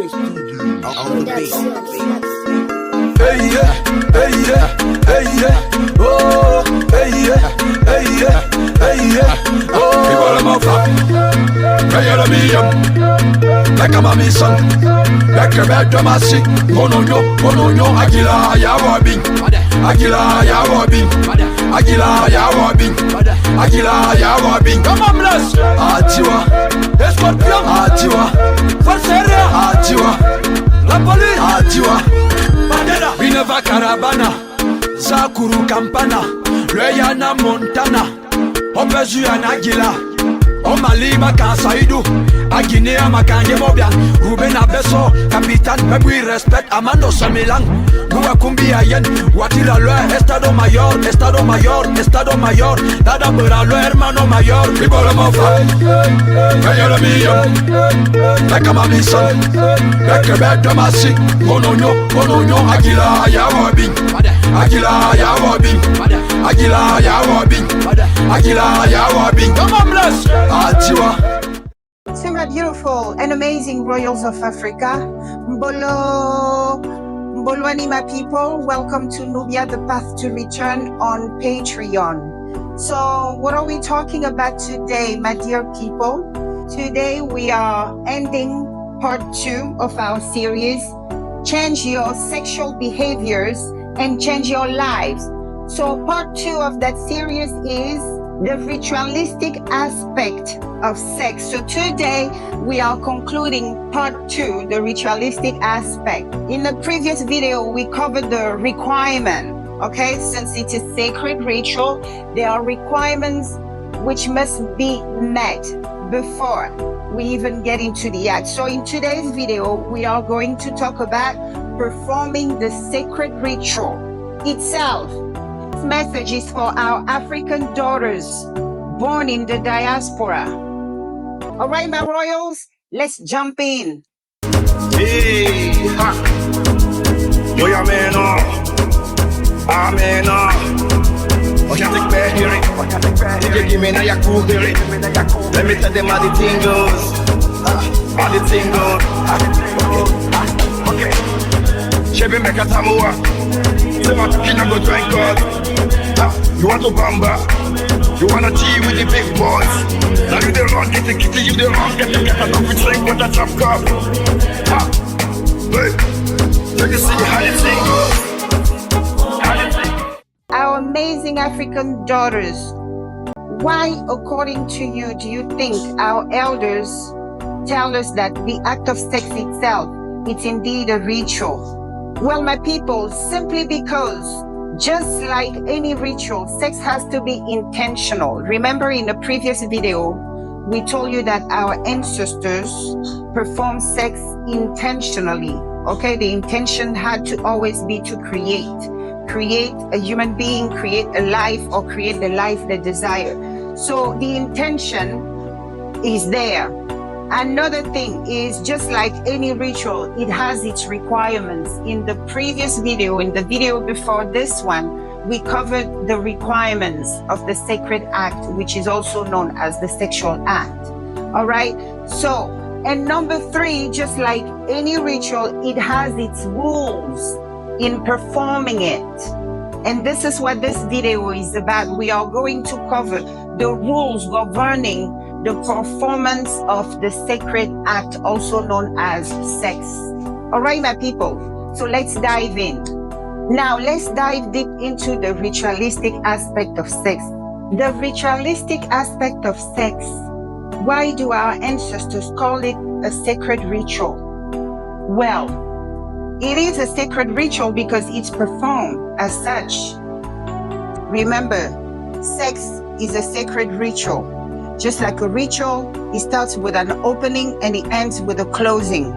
On the beat. Hey yeah, hey yeah, hey yeah, oh, hey yeah, hey yeah, hey yeah, oh. People them a flap, hey you're the medium, like a mommy son, like a bad dramatic. Mononyo, Agila ya wabing, Agila ya wabing, Agila ya wabing, Agila ya wabing. Come on bless, Atiwa, Escorpion, Atiwa, Falseria, Atiwa, La Police, Atiwa. Bineva Caravana, Zakuru Campana, Rayana Montana, Opezu Anagila, Omaliba Kasaidu, Aguinea Makanye Mobian, Ruben Abeso, Capitan, we respect Amando Samilang, Guakumbi Ayen, Watila Lue, Estado Mayor, Estado Mayor, Estado Mayor, Dada Buralo, Hermano Mayor, people of Mofa, Mayor Mio, Nakama Son, Bekebe Domasi, Mononyo, Agila Yawabing, Agila Yawabing, Agila Yawabing, Agila Yawabing, come on, bless, Atiwa. To my beautiful and amazing royals of Africa, Mbolwani, my people, welcome to Nubia, the path to return on Patreon. So what are we talking about today, my dear people? Today we are ending part 2 of our series, Change Your Sexual Behaviors and Change Your Lives. So part 2 of that series is the ritualistic aspect of sex. So today we are concluding part 2, the ritualistic aspect. In the previous video we covered the requirement. Okay, since it is sacred ritual, there are requirements which must be met before we even get into the act. So in today's video we are going to talk about performing the sacred ritual itself. This message is for our African daughters born in the diaspora. All right, my royals, let's jump in. Hey, ha. Yo, ya man, amen, oh, you take back here, you give me now your cool here. Let me tell them how the thing goes, how the thing goes. Okay, Chebe Meka Tamua, say my kina go drink God. You want to bamba, you wanna tea with the big boys. Now you the wrong, get the kitty, you the wrong, get enough with drink with the top cup. Hey, let me see how the thing goes. Our amazing African daughters, why, according to you, do you think our elders tell us that the act of sex itself, it's indeed a ritual? Well, my people, simply because just like any ritual, sex has to be intentional. Remember in the previous video, we told you that our ancestors performed sex intentionally. Okay, the intention had to always be to create a human being, create a life, or create the life they desire. So the intention is there. Another thing is, just like any ritual, it has its requirements. In the previous video, in the video before this one, we covered the requirements of the sacred act, which is also known as the sexual act. All right, so, and number 3, just like any ritual, it has its rules in performing it. And this is what this video is about. We are going to cover the rules governing the performance of the sacred act, also known as sex. All right, my people, so let's dive in. Now let's dive deep into the ritualistic aspect of sex. The ritualistic aspect of sex, why do our ancestors call it a sacred ritual? Well, it is a sacred ritual because it's performed as such. Remember, sex is a sacred ritual. Just like a ritual, it starts with an opening and it ends with a closing.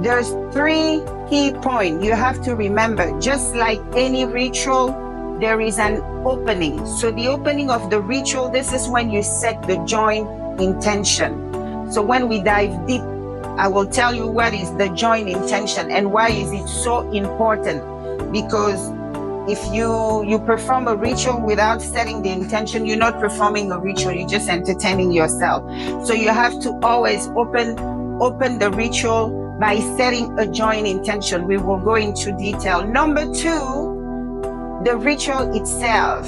There's 3 key points you have to remember. Just like any ritual, there is an opening. So the opening of the ritual, this is when you set the joint intention. So when we dive deep, I will tell you what is the joint intention and why is it so important. Because if you perform a ritual without setting the intention, you're not performing a ritual, you're just entertaining yourself. So you have to always open the ritual by setting a joint intention. We will go into detail. Number 2, the ritual itself.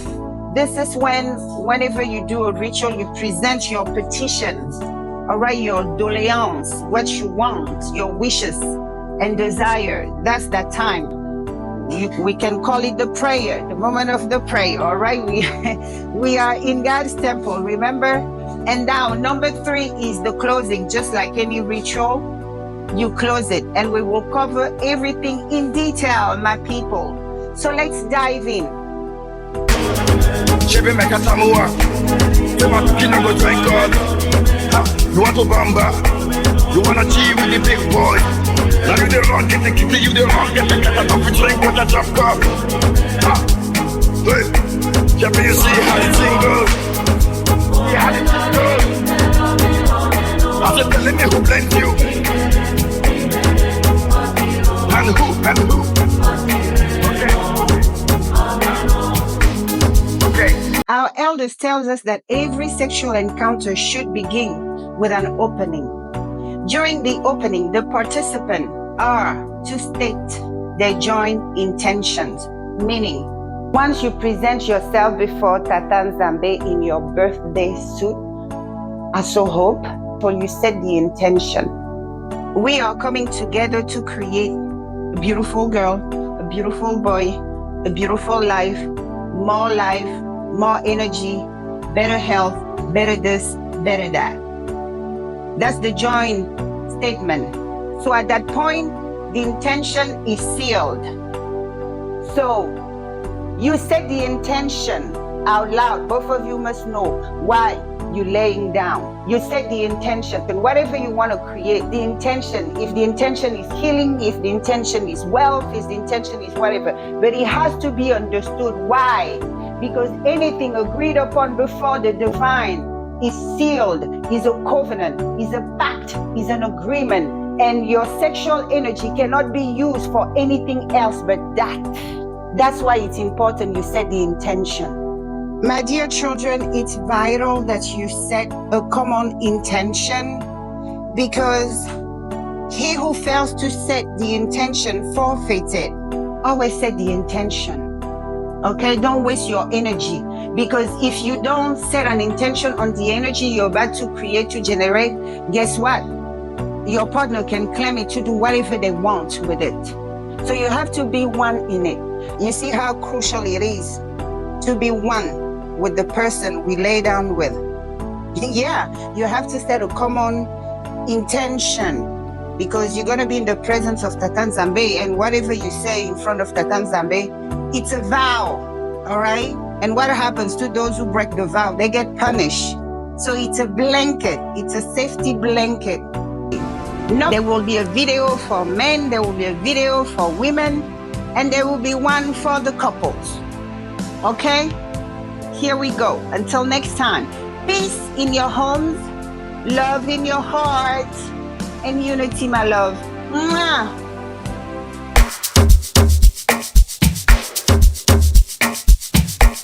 This is whenever you do a ritual, you present your petitions, all right, your doléances, what you want, your wishes and desire. That's that time. We can call it the prayer, the moment of the prayer, all right? We are in God's temple, remember? And now, number 3 is the closing. Just like any ritual, you close it. And we will cover everything in detail, my people. So let's dive in. You want to bamba, you wanna cheat with the big boy. Now you the wrong, get the kitty, you the wrong, get the cat off and drink with a drop cup. Hey, Jeffy, you see how the thing goes. See how the thing goes. I said, tell me who blamed you. And who. Okay. Our elders tells us that every sexual encounter should begin with an opening. During the opening, the participants are to state their joint intentions, meaning once you present yourself before Tata Nzambe in your birthday suit, I so hope, for you set the intention. We are coming together to create a beautiful girl, a beautiful boy, a beautiful life, more energy, better health, better this, better that. That's the joint statement. So at that point, the intention is sealed. So you set the intention out loud. Both of you must know why you're laying down. You set the intention, and whatever you want to create, the intention, if the intention is healing, if the intention is wealth, if the intention is whatever, but it has to be understood why. Because anything agreed upon before the divine is sealed, is a covenant, is a pact, is an agreement, and your sexual energy cannot be used for anything else but that. That's why it's important you set the intention. My dear children, it's vital that you set a common intention, because he who fails to set the intention forfeits it. Always set the intention. Okay, don't waste your energy, because if you don't set an intention on the energy you're about to create, to generate, guess what? Your partner can claim it to do whatever they want with it. So you have to be one in it. You see how crucial it is to be one with the person we lay down with. Yeah, you have to set a common intention, because you're going to be in the presence of Tata Nzambe, and whatever you say in front of Tata Nzambe, it's a vow, all right? And what happens to those who break the vow? They get punished. So it's a blanket. It's a safety blanket. No, there will be a video for men, there will be a video for women, and there will be one for the couples. Okay? Here we go. Until next time, peace in your homes, love in your heart, and unity, my love. Mwah.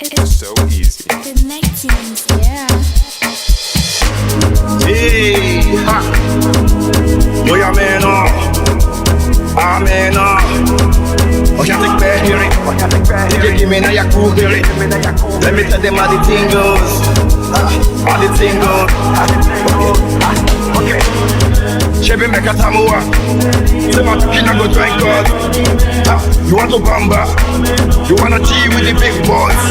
It's so easy. Connecting, yeah. Hey, ha. Boy, amen, amen, oh, can't take back here. You give me now your cool here. Let me tell them how the thing goes. How the thing goes. Okay. Chebe mekatamua. You want to Ngningone II. You want to bamba. You wanna cheat with the big boys.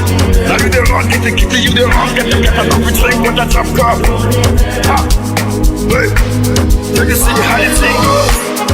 Now you the wrong, get the kitty, you the wrong, get the cat off and drink with a drop cup. Hey, you can see how the thing goes.